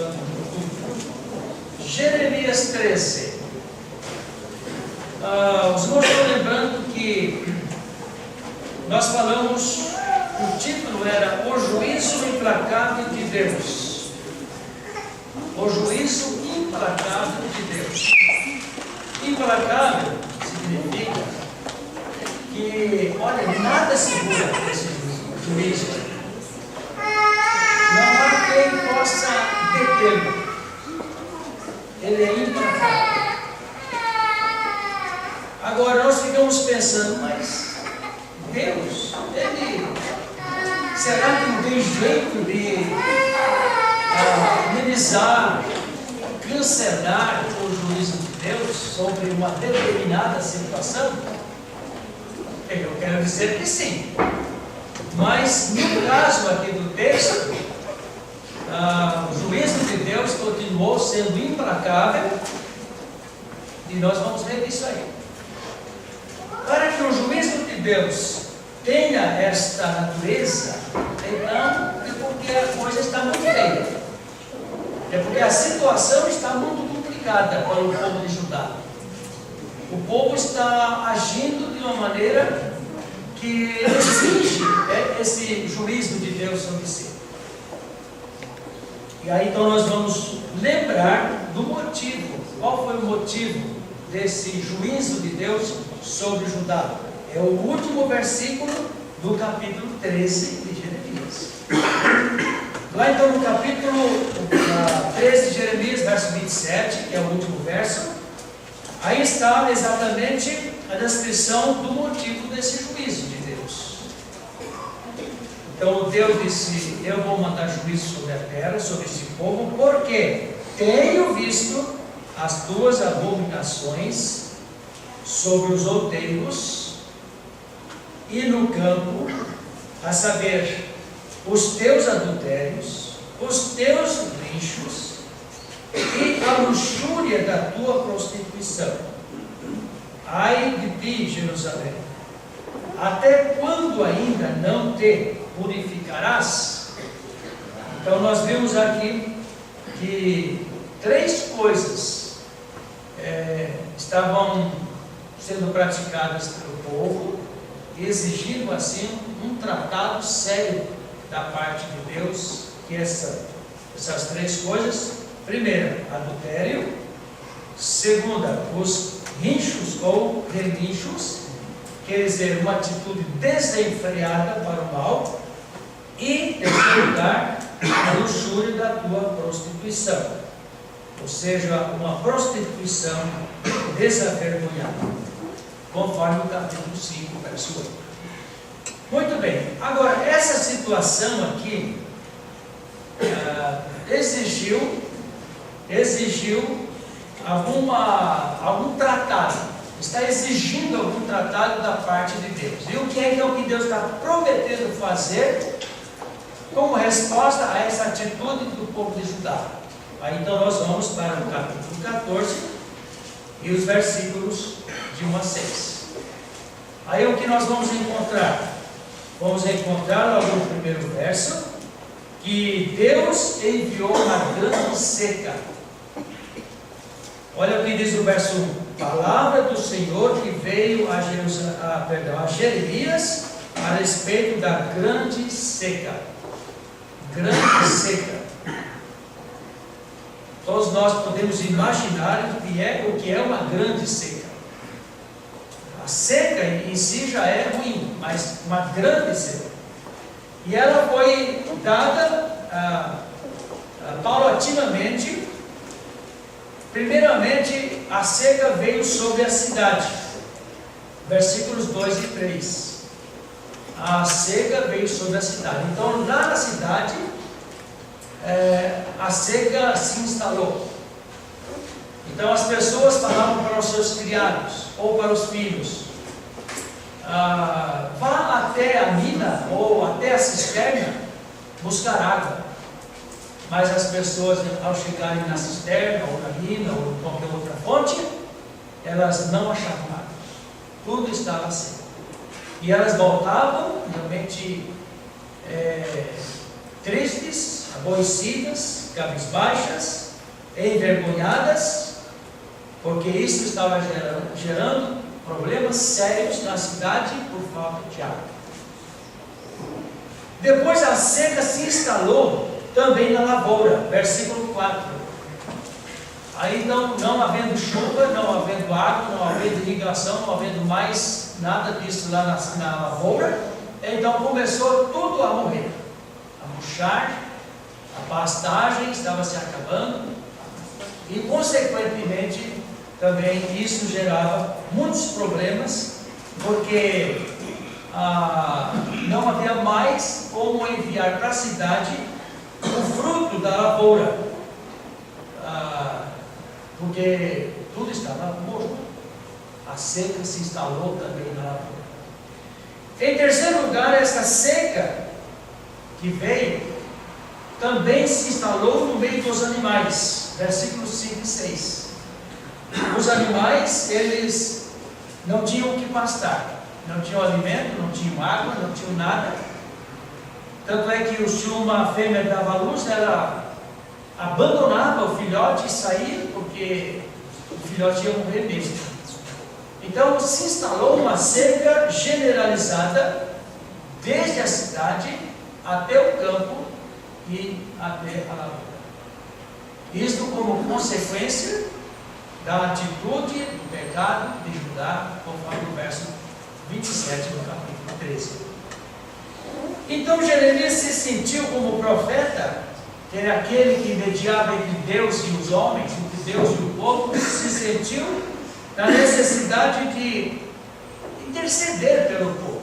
estudando no YouTube. Jeremias 13. Os irmãos estão lembrando que nós falamos, o título era O Juízo Implacável de Deus. O Juízo Implacável de Deus. Implacável significa que, olha, nada segura esse juízo. Não há quem possa detê-lo. Ele é implacável. Agora nós ficamos pensando, mas Deus, Ele, será que não tem jeito de amenizar, cancelar o juízo de Deus sobre uma determinada situação? Eu quero dizer que sim. Mas no caso aqui do texto, o juízo de Deus continuou sendo implacável, e nós vamos ver isso aí. Para que o juízo de Deus tenha esta natureza, então é porque a coisa está muito feia. É porque a situação está muito complicada para o povo de Judá. O povo está agindo de uma maneira que exige esse juízo de Deus sobre si. E aí então nós vamos lembrar do motivo. Qual foi o motivo desse juízo de Deus sobre Judá? É o último versículo do capítulo 13 de Jeremias. Lá então no capítulo 13 de Jeremias, verso 27, que é o último verso, aí está exatamente a descrição do motivo desse juízo de Deus. Então Deus disse: eu vou mandar juízo sobre a terra, sobre esse povo, porque tenho visto as tuas abominações sobre os outeiros e no campo, a saber, os teus adultérios, os teus lixos e a luxúria da tua prostituição. Ai de ti, Jerusalém, até quando ainda não te purificarás? Então nós vimos aqui que três coisas estavam sendo praticadas pelo povo, exigindo assim um tratado sério da parte de Deus, que essas três coisas: primeira, adultério; segunda, os rinchos ou relinchos, quer dizer, uma atitude desenfreada para o mal; e, em terceiro lugar, a luxúria da tua prostituição, ou seja, uma prostituição desavergonhada, conforme o capítulo 5, verso 8. Muito bem, agora essa situação aqui exigiu algum tratado, está exigindo algum tratado da parte de Deus. E o que é então que Deus está prometendo fazer como resposta a essa atitude do povo de Judá? Aí então nós vamos para o capítulo 14 e os versículos de 1 a 6. Aí o que nós vamos encontrar? Vamos encontrar logo no primeiro verso que Deus enviou uma grande seca. Olha o que diz o verso 1: palavra do Senhor que veio a Jeremias a respeito da grande seca. Grande seca. Todos nós podemos imaginar o que é uma grande seca. A seca em si já é ruim, mas uma grande seca. E ela foi dada paulatinamente. Primeiramente, a seca veio sobre a cidade. Versículos 2 e 3. A seca veio sobre a cidade. Então, lá na cidade, a seca se instalou. Então, as pessoas falavam para os seus criados ou para os filhos: vá até a mina ou até a cisterna buscar água. Mas as pessoas, ao chegarem na cisterna ou na mina ou em qualquer outra fonte, elas não achavam água. Tudo estava seco. E elas voltavam realmente tristes, aborrecidas, cabisbaixas, envergonhadas, porque isso estava gerando problemas sérios na cidade por falta de água. Depois a seca se instalou também na lavoura, versículo 4. Aí não havendo chuva, não havendo água, não havendo irrigação, não havendo mais nada disso lá na lavoura, então começou tudo a morrer, a murchar, a pastagem estava se acabando, e consequentemente também isso gerava muitos problemas, porque não havia mais como enviar para a cidade o fruto da lavoura, porque tudo estava morto. A seca se instalou também na lavoura. Em terceiro lugar, essa seca que veio também se instalou no meio dos animais, versículos 5 e 6. Os animais, eles não tinham o que pastar, não tinham alimento, não tinham água, não tinham nada. Tanto é que se uma fêmea dava à luz, ela abandonava o filhote e saía, porque o filhote ia morrer mesmo. Então se instalou uma seca generalizada, desde a cidade até o campo e até a lavoura. Isto como consequência da atitude do pecado de Judá, conforme o verso 27 do capítulo 13. Então Jeremias se sentiu como profeta, que era aquele que mediava entre Deus e os homens, entre Deus e o povo, se sentiu na necessidade de interceder pelo povo,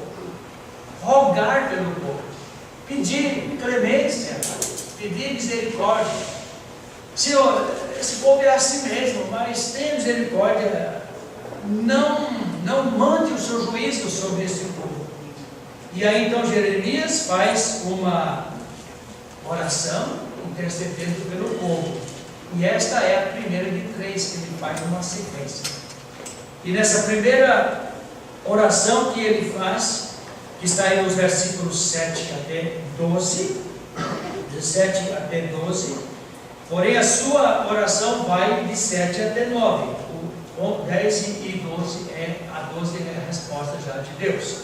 rogar pelo povo, pedir clemência, pedir misericórdia. Senhor, esse povo é assim mesmo, mas tenha misericórdia, não mande o seu juízo sobre esse povo. E aí então Jeremias faz uma oração intercedendo pelo povo, e esta é a primeira de 3 que ele faz numa sequência. E nessa primeira oração que ele faz, que está aí nos versículos 7 até 12, de 7 até 12, porém a sua oração vai de 7 até 9, o 10 e 12 a 12 é a resposta já de Deus.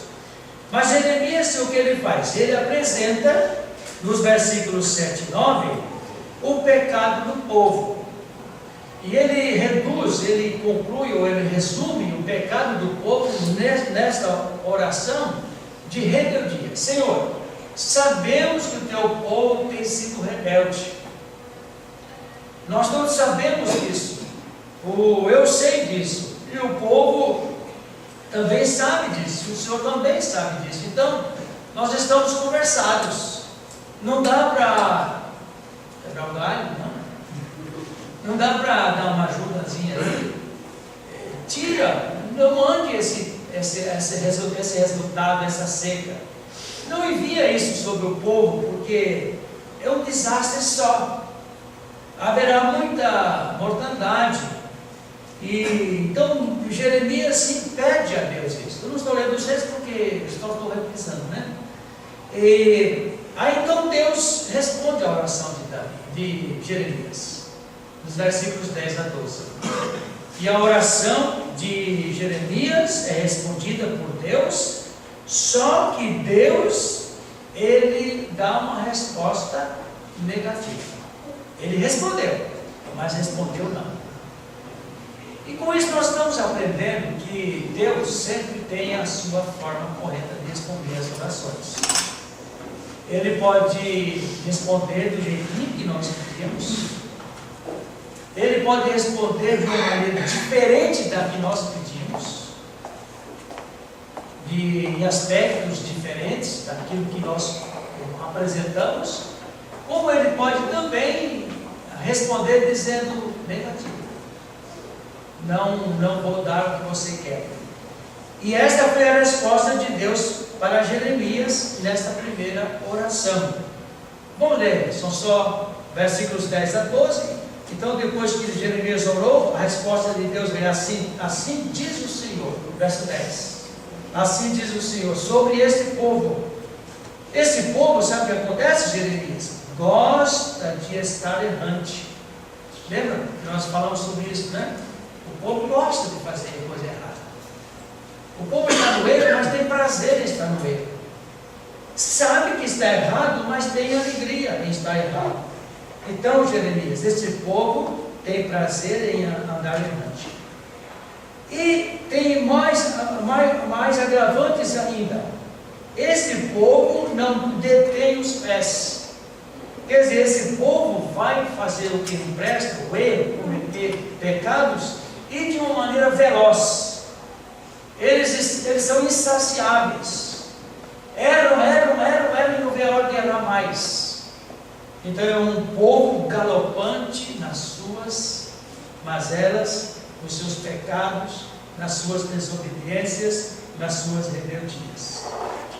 Mas Jeremias, o que ele faz? Ele apresenta nos versículos 7 e 9 o pecado do povo, e ele reduz, ele conclui ou ele resume o pecado do povo nesta oração de rebeldia. Senhor, sabemos que o teu povo tem sido rebelde, nós todos sabemos disso, eu sei disso, e o povo também sabe disso, o Senhor também sabe disso. Então nós estamos conversados, não dá para quebrar o galho, não dá para dar uma ajudazinha aí, não mande esse resultado, essa seca, não envia isso sobre o povo, porque é um desastre só, haverá muita mortandade. E então Jeremias sim pede a Deus isso. Eu não estou lendo os textos porque estou revisando, né? Aí então Deus responde à oração de Jeremias, nos versículos 10 a 12. E a oração de Jeremias é respondida por Deus, só que Deus, ele dá uma resposta negativa. Ele respondeu, mas respondeu não. E com isso nós estamos aprendendo que Deus sempre tem a sua forma correta de responder as orações. Ele pode responder do jeitinho que nós queremos, ele pode responder de uma maneira diferente da que nós pedimos, em aspectos diferentes daquilo que nós apresentamos, como ele pode também responder dizendo negativo. Não vou dar o que você quer. E esta foi a resposta de Deus para Jeremias nesta primeira oração. Vamos ler, são só versículos 10 a 12. Então depois que Jeremias orou, a resposta de Deus vem assim: assim diz o Senhor, verso 10. Assim diz o Senhor sobre este povo. Esse povo, sabe o que acontece, Jeremias? gosta de estar errante. Lembra que nós falamos sobre isso, né? O povo gosta de fazer coisa errada. O povo está no erro, mas tem prazer em estar no erro. Sabe que está errado, mas tem alegria em estar errado. Então, Jeremias, esse povo tem prazer em andar errante. E tem mais agravantes ainda. Esse povo não detém os pés. Quer dizer, esse povo vai fazer o que não presta, o erro, cometer pecados, e de uma maneira veloz. Eles são insaciáveis. Eram, e não vê a hora de errar mais. Então é um povo galopante nas suas mazelas, nos seus pecados, nas suas desobediências, nas suas rebeldias.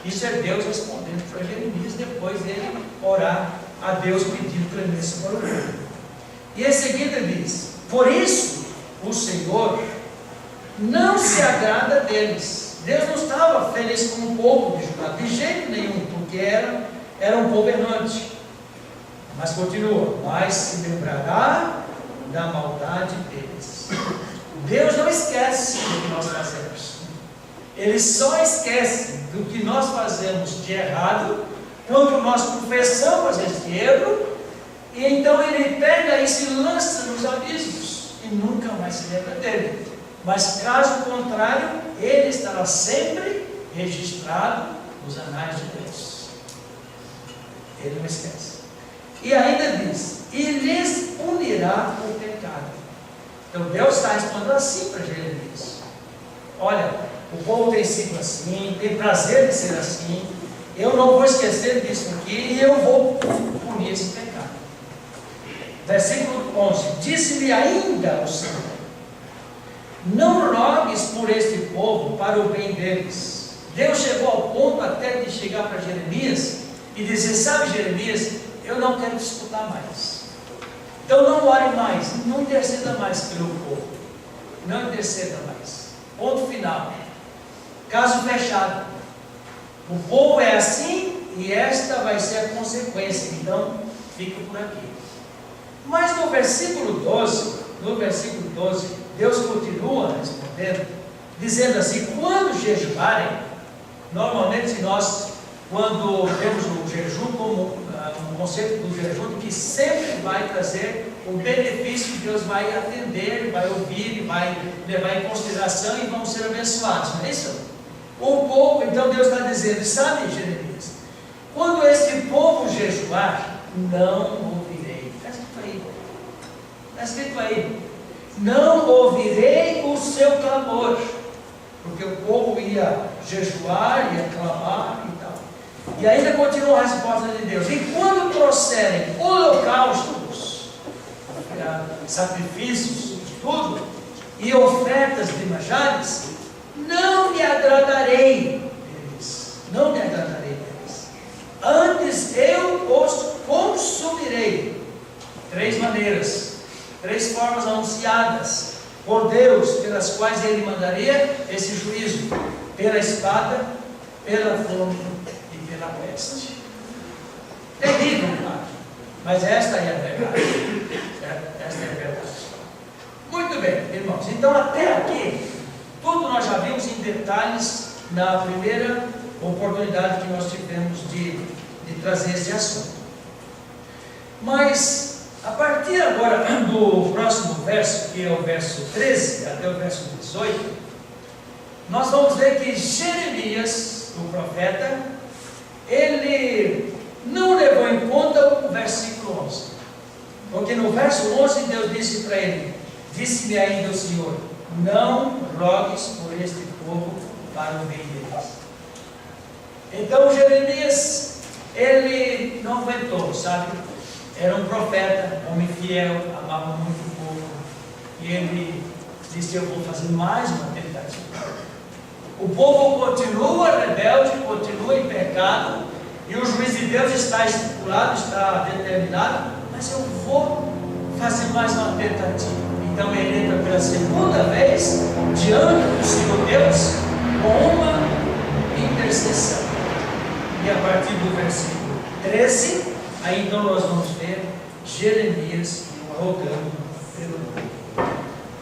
Isso é Deus respondendo para Jeremias, depois dele orar a Deus pedindo clemência para o povo. E em seguida ele diz: por isso o Senhor não se agrada deles. Deus não estava feliz com o povo de Judá, de jeito nenhum, porque era um povo errante. Mas continua: mas se lembrará da maldade deles. Deus não esquece do que nós fazemos. Ele só esquece do que nós fazemos de errado quando nós confessamos esse erro, e então ele pega e se lança nos abismos e nunca mais se lembra dele. Mas caso contrário, ele estará sempre registrado nos anais de Deus. Ele não esquece. E ainda diz: e lhes punirá o pecado. Então Deus está respondendo assim para Jeremias: olha, o povo tem sido assim, tem prazer de ser assim, eu não vou esquecer disso aqui e eu vou punir esse pecado. Versículo 11: disse-lhe ainda o Senhor: não rogues por este povo para o bem deles. Deus chegou ao ponto até de chegar para Jeremias e dizer: sabe, Jeremias, eu não quero te escutar mais. Então não ore mais, não interceda mais pelo povo. Não interceda mais. Ponto final. Caso fechado. O povo é assim e esta vai ser a consequência. Então fica por aqui. Mas no versículo 12, Deus continua respondendo, dizendo assim: quando jejuarem, normalmente nós, quando temos o jejum como um conceito do jejum, que sempre vai trazer o benefício que Deus vai atender, vai ouvir, vai levar em consideração e vão ser abençoados, não é isso? O povo, então Deus está dizendo: sabe, Jeremias, quando esse povo jejuar, não ouvirei. Está escrito aí: não ouvirei o seu clamor, porque o povo ia jejuar, ia clamar e tal. E ainda continua a resposta de Deus: e quando trouxerem holocaustos, sacrifícios, tudo, e ofertas de manjares, não me agradarei deles, não me agradarei deles, antes eu os consumirei. Três maneiras, três formas anunciadas por Deus, pelas quais Ele mandaria esse juízo: pela espada, pela fome e pela peste. Terrível, mas esta é a verdade. Esta é a verdade. Muito bem, irmãos, então até aqui tudo nós já vimos em detalhes na primeira oportunidade que nós tivemos de trazer esse assunto. Mas a partir agora do próximo verso, que é o verso 13 até o verso 18, nós vamos ver que Jeremias, o profeta, ele não levou em conta o versículo 11. Porque no verso 11 Deus disse para ele: disse-me ainda o Senhor, não rogues por este povo para o bem deles. Então Jeremias, ele não aguentou, sabe? Era um profeta, homem fiel, amava muito o povo. E ele disse: eu vou fazer mais uma tentativa. O povo continua rebelde, continua em pecado, e o juízo de Deus está estipulado, está determinado, mas eu vou fazer mais uma tentativa. Então ele entra pela segunda vez diante do Senhor Deus com uma intercessão. E a partir do versículo 13 Aí então nós vamos ver Jeremias rogando pelo povo.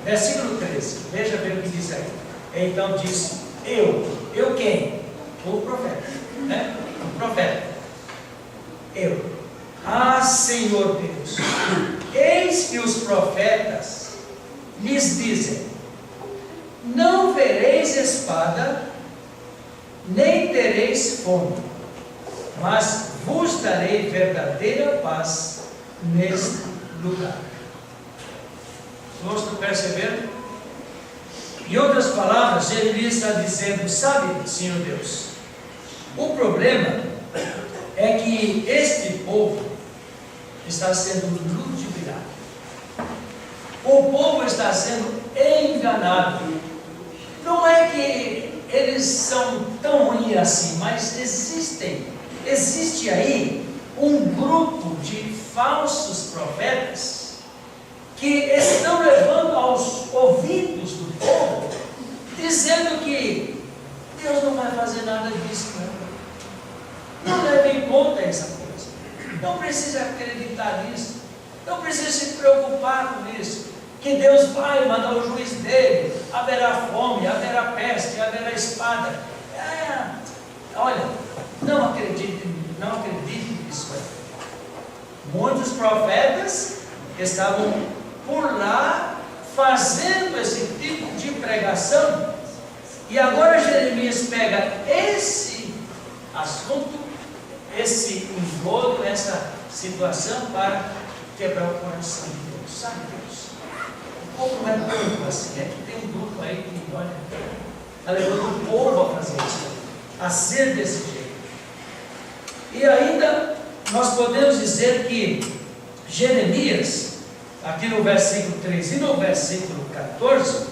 Versículo 13, veja bem o que diz aí. Então disse: eu quem? O profeta, né? O profeta. Senhor Deus, eis que os profetas lhes dizem: não vereis espada, nem tereis fome, mas vos darei verdadeira paz neste lugar. Nós estamos percebendo? Em outras palavras, Jeremias está dizendo: sabe, Senhor Deus, o problema é que este povo está sendo ludibriado. O povo está sendo enganado. Não é que eles são tão ruins assim, mas existe aí um grupo de falsos profetas que estão levando aos ouvidos do povo, dizendo que Deus não vai fazer nada disso, não leve em conta essa coisa, não precisa acreditar nisso, não precisa se preocupar com isso, que Deus vai mandar o juiz dele, haverá fome, haverá peste, haverá espada. Olha, não acredite nisso. Muitos profetas estavam por lá fazendo esse tipo de pregação, e agora Jeremias pega esse assunto, esse engodo, essa situação, para quebrar o coração de Deus. Sabe, Deus, o povo não é tanto assim, é que tem um grupo aí que, olha, está levando o povo a fazer isso, a ser desse jeito. E ainda nós podemos dizer que Jeremias, aqui no versículo 3 e no versículo 14,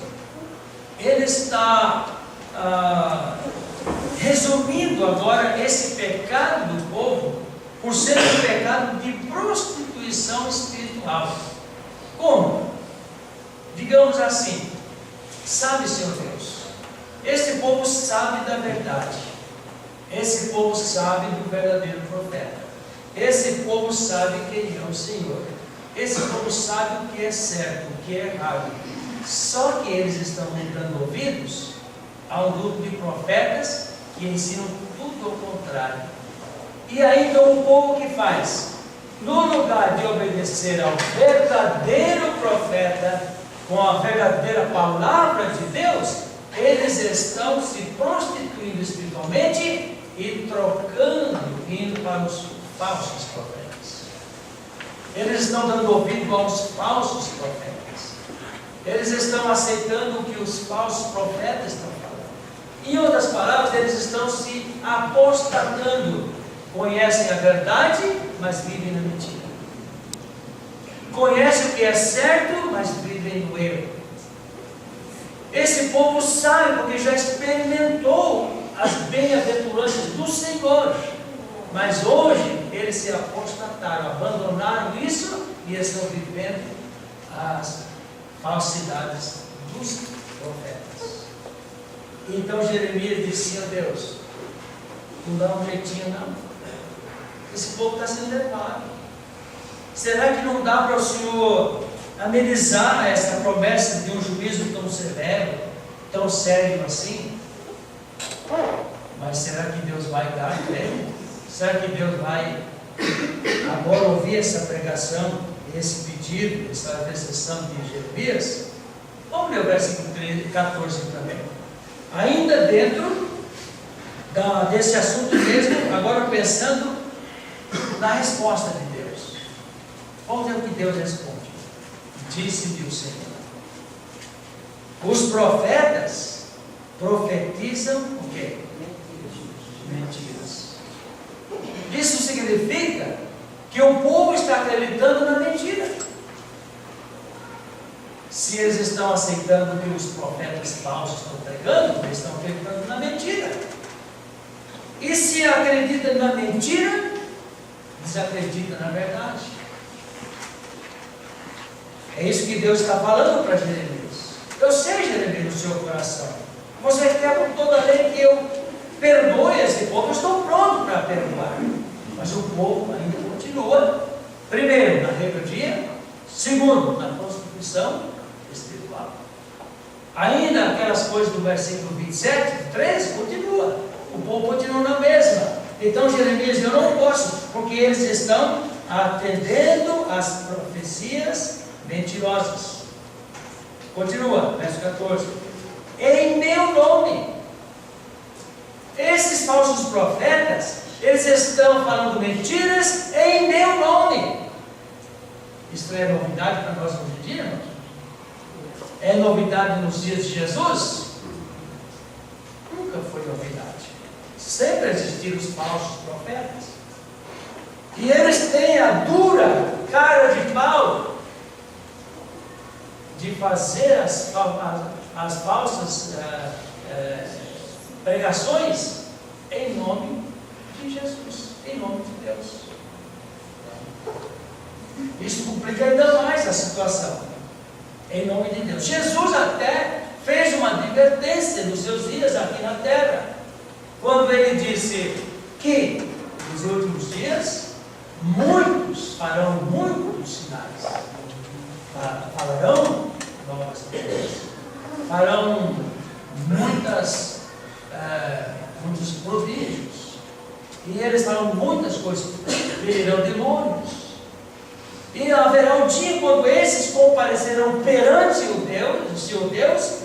ele está resumindo agora esse pecado do povo por ser um pecado de prostituição espiritual. Como? Digamos assim: sabe, Senhor Deus, esse povo sabe da verdade, esse povo sabe do verdadeiro profeta, esse povo sabe quem é o Senhor, esse povo sabe o que é certo, o que é errado, só que eles estão dando ouvidos a um grupo de profetas que ensinam tudo ao contrário. E aí então o povo que faz? No lugar de obedecer ao verdadeiro profeta, com a verdadeira palavra de Deus, eles estão se prostituindo espiritualmente e trocando, indo para os falsos profetas. Eles estão dando ouvido aos falsos profetas. Eles estão aceitando o que os falsos profetas estão falando. Em outras palavras, eles estão se apostatando. Conhecem a verdade, mas vivem na mentira. Conhecem o que é certo, mas vivem no erro. Esse povo sabe, porque já experimentou as bem-aventuranças do Senhor, mas hoje eles se apostataram, abandonaram isso e estão vivendo as falsidades dos profetas. Então Jeremias disse: Senhor Deus, não dá um jeitinho não, esse povo está sendo levado. Será que não dá para o Senhor amenizar essa promessa de um juízo tão severo, tão sério assim? Mas será que Deus vai dar crédito? Será que Deus vai agora ouvir essa pregação, esse pedido, essa intercessão de Jeremias? Vamos ler o versículo 14 também. Ainda dentro desse assunto mesmo, agora pensando na resposta de Deus. Vamos ver o que Deus responde. Disse-lhe o Senhor: os profetas profetizam o quê? Mentiras. Isso significa que o povo está acreditando na mentira. Se eles estão aceitando o que os profetas falsos estão pregando, eles estão acreditando na mentira. E se acredita na mentira, desacredita na verdade. É isso que Deus está falando para Jeremias. Eu sei, Jeremias, no seu coração, você quer por toda a lei que eu perdoe esse povo. Eu estou pronto para perdoar, mas o povo ainda continua. continua, primeiro, na rebeldia, segundo, na prostituição espiritual. Ainda aquelas coisas do versículo 27, 13, continua. O povo continua na mesma. Então Jeremias diz, eu não posso, porque eles estão atendendo às profecias mentirosas. Continua, verso 14. Em meu nome. Esses falsos profetas, eles estão falando mentiras em meu nome. Isso é novidade para nós hoje em dia, não? É novidade nos dias de Jesus? Nunca foi novidade. Sempre existiram os falsos profetas. E eles têm a dura cara de pau de fazer as falsas pregações em nome de Jesus, em nome de Deus. Isso complica ainda mais a situação. Em nome de Deus. Jesus até fez uma advertência nos seus dias aqui na terra, quando ele disse que nos últimos dias muitos farão muitos sinais, falarão novas coisas, farão muitos prodígios, e eles farão muitas coisas, ferirão demônios. E haverá um dia quando esses comparecerão perante o seu Deus,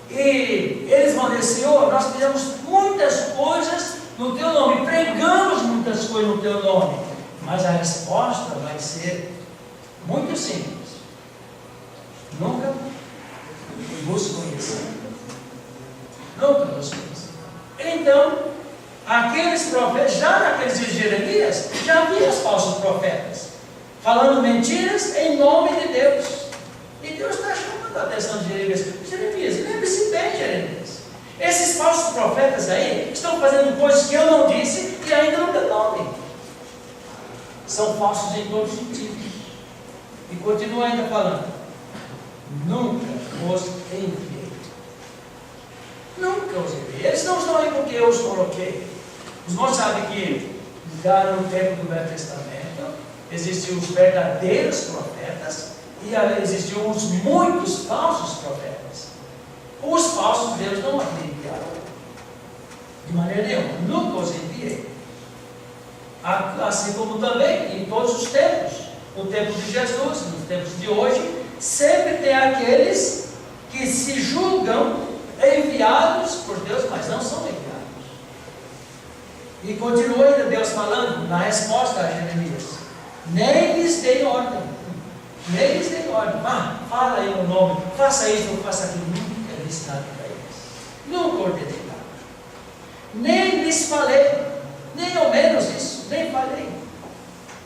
e eles vão dizer, Senhor, nós fizemos muitas coisas no teu nome, pregamos muitas coisas no teu nome, mas a resposta vai ser muito simples: nunca nos conheci. Nunca nos conheci. Então, aqueles profetas, já naqueles dias de Jeremias, já havia os falsos profetas falando mentiras em nome de Deus. E Deus está chamando a atenção de Jeremias. Jeremias, lembre-se bem, Jeremias. Esses falsos profetas aí estão fazendo coisas que eu não disse e ainda não deu nome. São falsos em todos os sentidos. E continua ainda falando: nunca os enviei. Nunca os enviei. Eles não estão aí porque eu os coloquei. Os irmãos sabem que no tempo do Velho Testamento existiam os verdadeiros profetas e existiam os muitos falsos profetas. Os falsos Deus não havia enviado de maneira nenhuma, nunca os enviei. Assim como também em todos os tempos, no tempo de Jesus, nos tempos de hoje, sempre tem aqueles que se julgam enviados por Deus, mas não são enviados. E continua ainda Deus falando na resposta a Jeremias: nem lhes dei ordem, nem lhes dei ordem. Fala aí o nome, faça isso ou faça aquilo. Nunca disse nada para eles, nunca ordenei nada, nem lhes falei, nem ao menos isso, nem falei.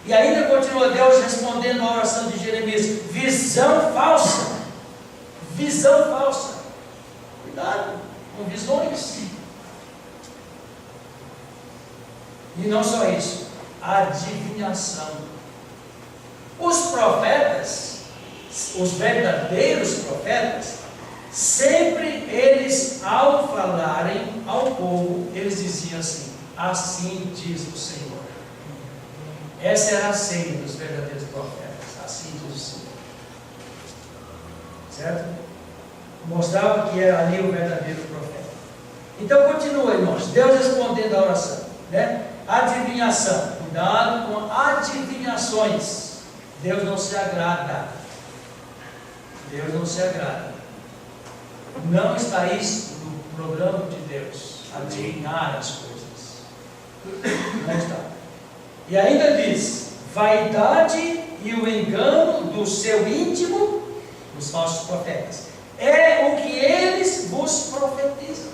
E ainda continua Deus respondendo a oração de Jeremias: visão falsa, visão falsa. Cuidado com visões. E não só isso, adivinhação. Os profetas, os verdadeiros profetas, sempre eles, ao falarem ao povo, eles diziam assim: assim diz o Senhor. Essa era a senha dos verdadeiros profetas: assim diz o Senhor. Certo? Mostrava que era ali o verdadeiro profeta. Então continua, irmãos, Deus respondendo a oração, né? Adivinhação, cuidado com adivinhações. Deus não se agrada. Deus não se agrada. Não está isso no programa de Deus, adivinhar as coisas. Não está. E ainda diz: vaidade e o engano do seu íntimo, dos falsos profetas, é o que eles vos profetizam.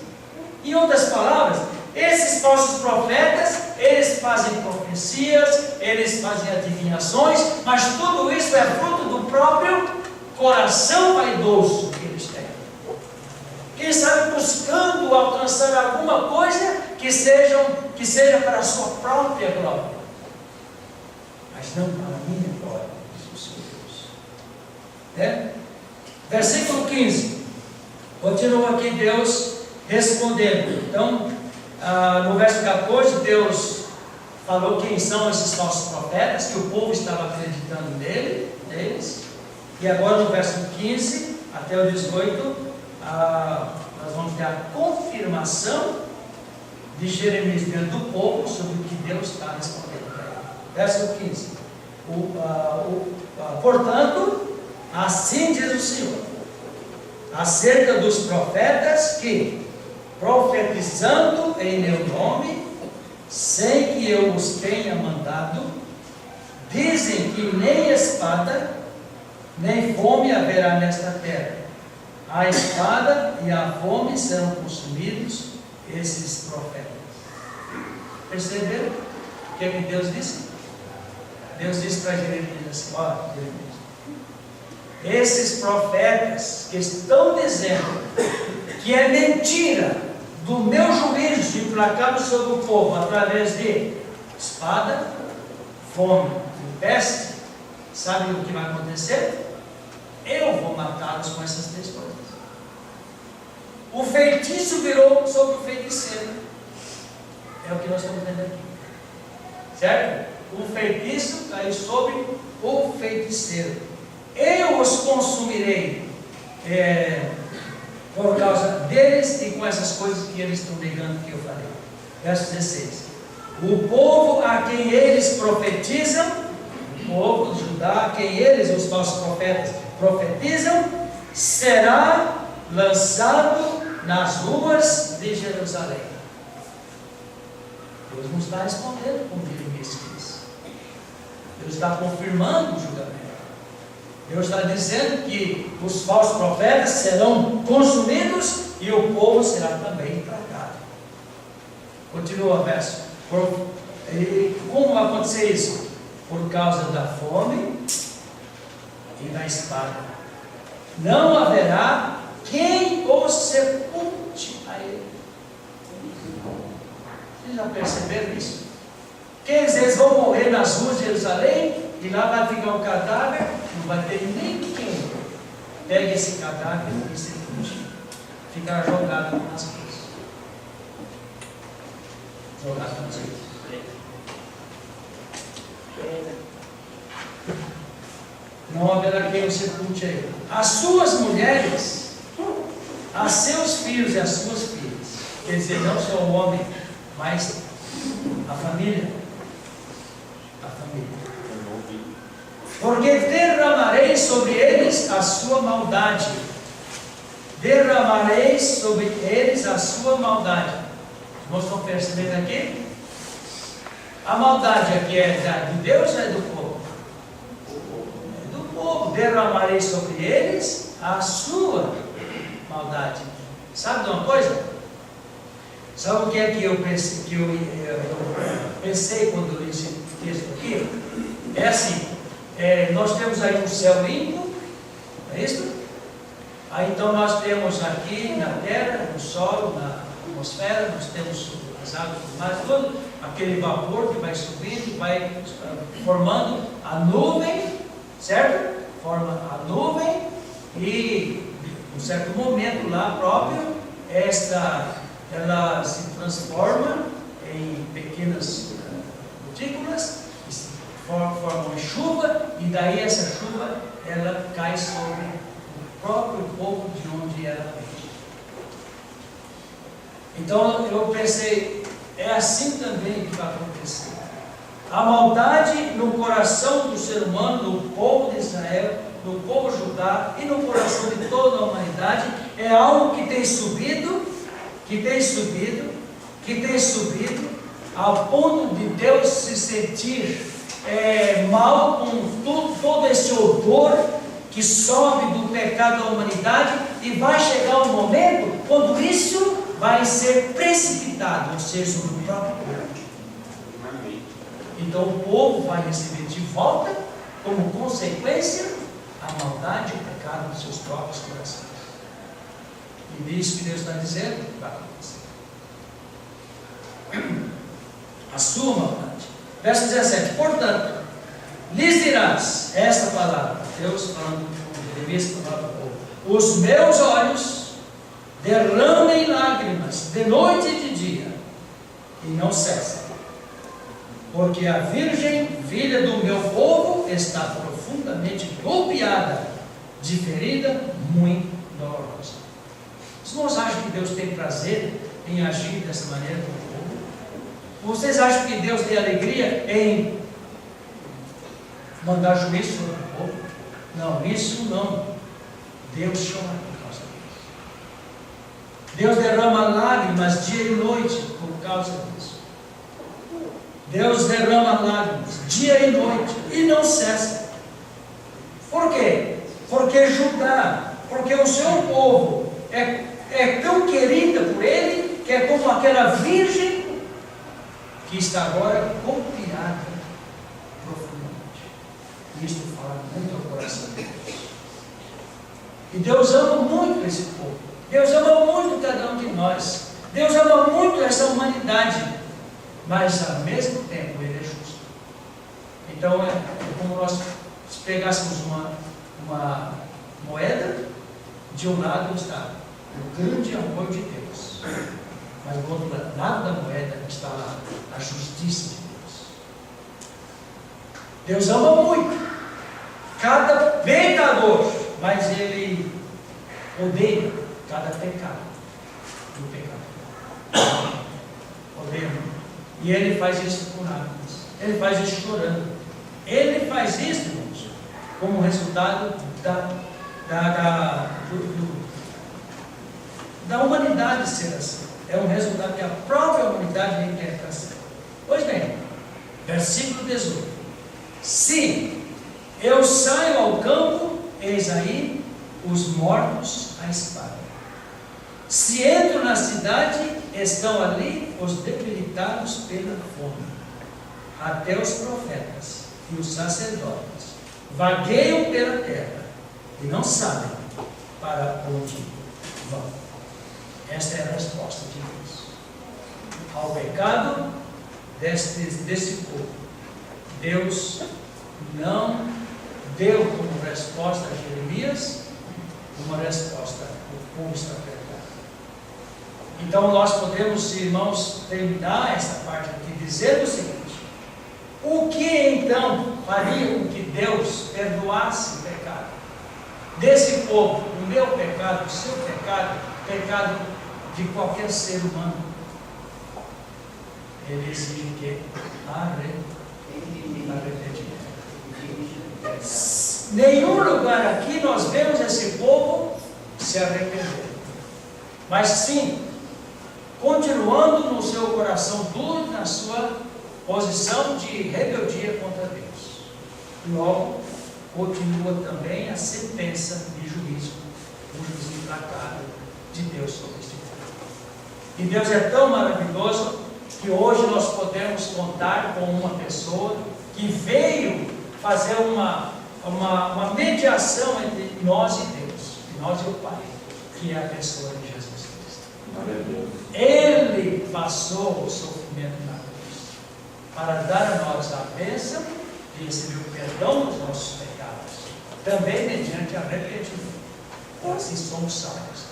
Em outras palavras, esses falsos profetas, eles fazem profecias, eles fazem adivinhações, mas tudo isso é fruto do próprio coração vaidoso que eles têm. Quem sabe buscando alcançar alguma coisa que seja para a sua própria glória, mas não para a minha glória, diz o Senhor Deus. Versículo 15. Continua aqui Deus respondendo. Então, no verso 14, Deus falou quem são esses falsos profetas, que o povo estava acreditando neles. E agora no verso 15 até o 18, nós vamos ter a confirmação de Jeremias diante do povo sobre o que Deus está respondendo para ele. Verso 15. Portanto, assim diz o Senhor, acerca dos profetas que, profetizando em meu nome, sem que eu os tenha mandado, dizem que nem espada, nem fome haverá nesta terra. A espada e a fome serão consumidos esses profetas. Perceberam o que é que Deus disse? Deus disse para Jeremias assim: ó, Jeremias, esses profetas que estão dizendo que é mentira do meu juízo implacável sobre o povo através de espada, fome e peste, sabe o que vai acontecer? Eu vou matá-los com essas três coisas. O feitiço virou sobre o feiticeiro. É o que nós estamos vendo aqui. Certo? O feitiço caiu sobre o feiticeiro. Eu os consumirei por causa deles e com essas coisas que eles estão negando que eu falei. Verso 16. O povo a quem eles profetizam, o povo de Judá, a quem eles, os falsos profetas, profetizam, será lançado nas ruas de Jerusalém. Deus não está respondendo como Jeremias diz. Deus está confirmando o julgamento. Deus está dizendo que os falsos profetas serão consumidos e o povo será também tragado. Continua o verso. Como vai acontecer isso? Por causa da fome e da espada. Não haverá quem os sepulte a ele. Vocês já perceberam isso? Que eles vão morrer nas ruas de Jerusalém e lá vai ficar um cadáver, não vai ter nem quem pegue esse cadáver e sepulte. Ficará jogado nas ruas. Jogado nas ruas. Não haverá quem o sepulte a ele. As suas mulheres, a seus filhos e as suas filhas, quer dizer, não só o homem, mas a família. A família. Porque derramarei sobre eles a sua maldade. Derramarei sobre eles a sua maldade. Os irmãos estão percebendo aqui? A maldade aqui é de Deus ou é do povo? É do povo. Derramarei sobre eles a sua maldade. Sabe de uma coisa? Sabe o que é que eu pensei quando eu li esse texto aqui? É assim, nós temos aí um céu limpo, não é isso? Aí então nós temos aqui na terra, no solo, na atmosfera, nós temos as águas, mais tudo, aquele vapor que vai subindo, vai formando a nuvem, certo? Forma a nuvem e em um certo momento lá próprio, ela se transforma em pequenas gotículas, formam chuva, e daí essa chuva ela cai sobre o próprio povo de onde ela vem. Então eu pensei, é assim também que vai acontecer. A maldade no coração do ser humano, do povo de Israel, do povo Judá e no coração de toda a humanidade é algo que tem subido ao ponto de Deus se sentir mal com todo esse odor que sobe do pecado da humanidade, e vai chegar um momento quando isso vai ser precipitado, ou seja, sobre o próprio povo. Então o povo vai receber de volta, como consequência, a maldade e o pecado dos seus próprios corações. E nisso que Deus está dizendo, vai acontecer. A sua maldade. Verso 17. Portanto, lhes dirás esta palavra, Deus falando com Jeremias, palavra do povo: os meus olhos derramem lágrimas de noite e de dia, e não cessam. porque a virgem, filha do meu povo, está profundamente golpeada, de ferida muito dolorosa. Os irmãos acham que Deus tem prazer em agir dessa maneira com o povo? Vocês acham que Deus tem alegria em mandar juízo sobre o povo? Não, isso não. Deus chora por causa disso. Deus derrama lágrimas dia e noite por causa disso. Deus derrama lágrimas dia e noite e não cessa. Por quê? Porque Judá, porque o seu povo é tão querida por ele, que é como aquela virgem que está agora golpeada profundamente. Isto fala muito ao coração de Deus. E Deus ama muito esse povo. Deus ama muito cada um de nós. Deus ama muito essa humanidade. Mas ao mesmo tempo Ele é justo. Então é como nós pegássemos uma moeda, de um lado está o grande amor de Deus, mas do outro lado da moeda está lá a justiça de Deus. Deus ama muito cada pecador, mas Ele odeia cada pecado do pecado. Odeia muito. E Ele faz isso com lágrimas. Ele faz isso chorando. Ele faz isso, irmãos, como resultado da humanidade ser assim. É um resultado que a própria humanidade nem quer estar assim. Pois bem, versículo 18. Se eu saio ao campo, eis aí os mortos à espada. Se entro na cidade, estão ali os debilitados pela fome. Até os profetas e os sacerdotes vagueiam pela terra e não sabem para onde vão. Esta é a resposta de Deus ao pecado desse povo. Deus não deu como resposta a Jeremias uma resposta: o povo está perdido. Então nós podemos, irmãos, terminar esta parte aqui dizendo o seguinte: o que então faria com que Deus perdoasse o pecado desse povo, o meu pecado, o seu pecado, o pecado de qualquer ser humano? Ele exige que arrependimento. Nenhum lugar aqui nós vemos esse povo se arrepender, mas sim continuando no seu coração duro, na sua posição de rebeldia contra Deus. Logo, continua também a sentença de juízo, o juízo implacável de Deus sobre este povo. E Deus é tão maravilhoso que hoje nós podemos contar com uma pessoa que veio fazer uma mediação entre nós e Deus, nós e o Pai, que é a pessoa de Jesus Cristo. Ele passou o sofrimento na cruz para dar a nós a bênção de receber o perdão dos nossos pecados, também mediante arrependimento. E assim somos salvos.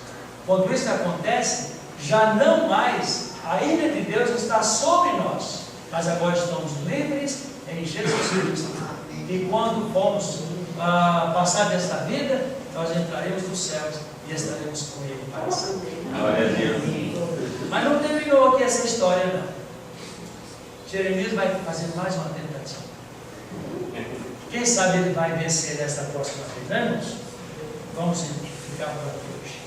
Quando isso acontece, já não mais a ira de Deus está sobre nós, mas agora estamos livres em Jesus Cristo. E quando formos passar desta vida, nós entraremos nos céus e estaremos com Ele para sempre. Mas não terminou aqui essa história, não. Jeremias vai fazer mais uma tentativa. Quem sabe ele vai vencer nesta próxima vez, né, irmãos? Vamos ficar por aqui hoje.